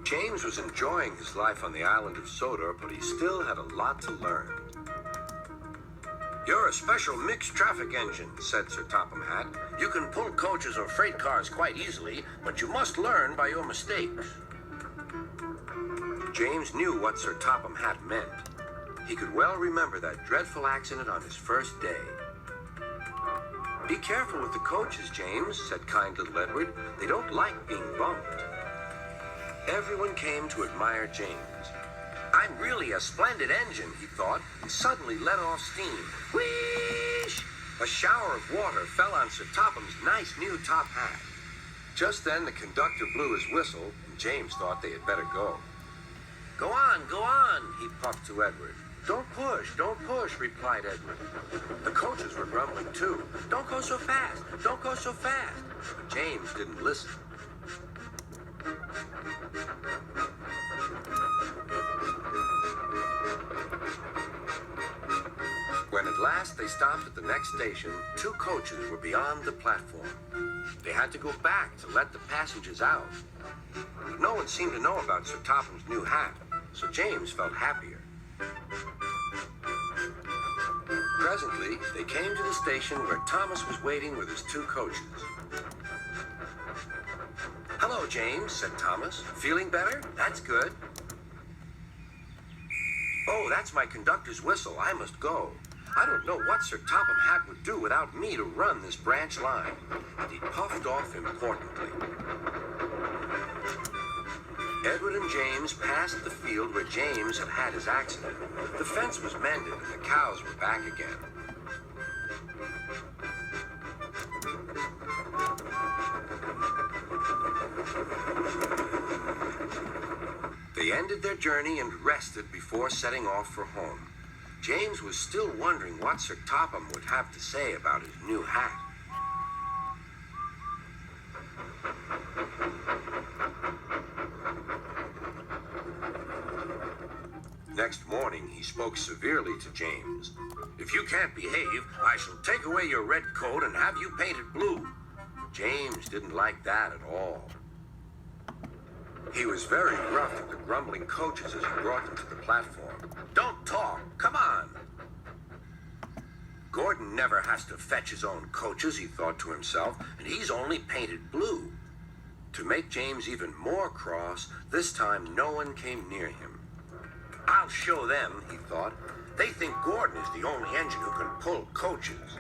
James was enjoying his life on the island of Sodor, but he still had a lot to learn. "You're a special mixed traffic engine," said Sir Topham Hatt. "You can pull coaches or freight cars quite easily, but you must learn by your mistakes." James knew what Sir Topham Hatt meant. He could well remember that dreadful accident on his first day. "Be careful with the coaches, James," said kind little Edward. "They don't like being bumped." Everyone came to admire James. "I'm really a splendid engine," he thought, and suddenly let off steam. Whoosh! A shower of water fell on Sir Topham's nice new top hat. Just then the conductor blew his whistle, and James thought they had better go. Go on, he puffed to Edward. Don't push, replied Edward. The coaches were grumbling too. Don't go so fast. But James didn't listen. When at last they stopped at the next station, two coaches were beyond the platform. They had to go back to let the passengers out. But no one seemed to know about Sir Topham's new hat, so James felt happier. Presently, they came to the station where Thomas was waiting with his two coaches. "Hello, James," said Thomas. "Feeling better? That's good." "Oh, that's my conductor's whistle. I must go. I don't know what Sir Topham Hatt would do without me to run this branch line." And he puffed off importantly. Edward and James passed the field where James had had his accident. The fence was mended and the cows were back again. They ended their journey and rested before setting off for home. James was still wondering what Sir Topham would have to say about his new hat. Next morning, he spoke severely to James. "If you can't behave, I shall take away your red coat and have you painted blue." James didn't like that at all. He was very rough at the grumbling coaches as he brought them to the platform. "Don't talk, come on." Gordon never has to fetch his own coaches, he thought to himself, and he's only painted blue. To make James even more cross, this time no one came near him. "I'll show them," he thought. "They think Gordon is the only engine who can pull coaches."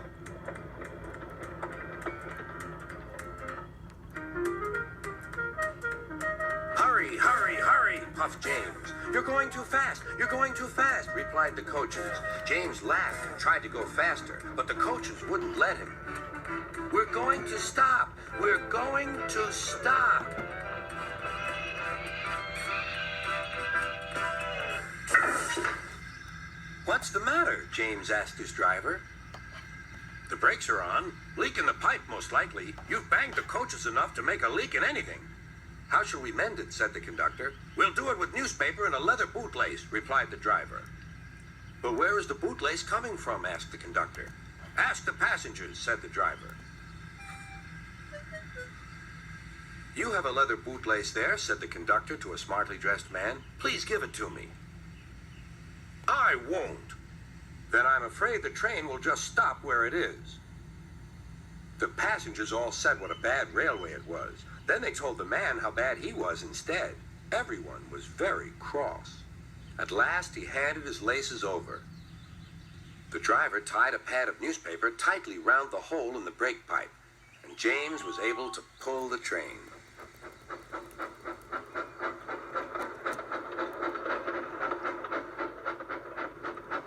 Hurry, puffed James. You're going too fast, replied the coaches. James laughed and tried to go faster, but the coaches wouldn't let him. We're going to stop. "What's the matter?" James asked his driver. "The brakes are on. Leak in the pipe, most likely. You've banged the coaches enough to make a leak in anything." "How shall we mend it?" said the conductor. "We'll do it with newspaper and a leather bootlace," replied the driver. "But where is the bootlace coming from?" asked the conductor. "Ask the passengers," said the driver. "You have a leather bootlace there," said the conductor to a smartly dressed man. "Please give it to me." "I won't." "Then I'm afraid the train will just stop where it is." The passengers all said what a bad railway it was. Then they told the man how bad he was instead. Everyone was very cross. At last he handed his laces over. The driver tied a pad of newspaper tightly round the hole in the brake pipe, and James was able to pull the train.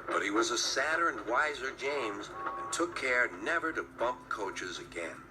But he was a sadder and wiser James and took care never to bump coaches again.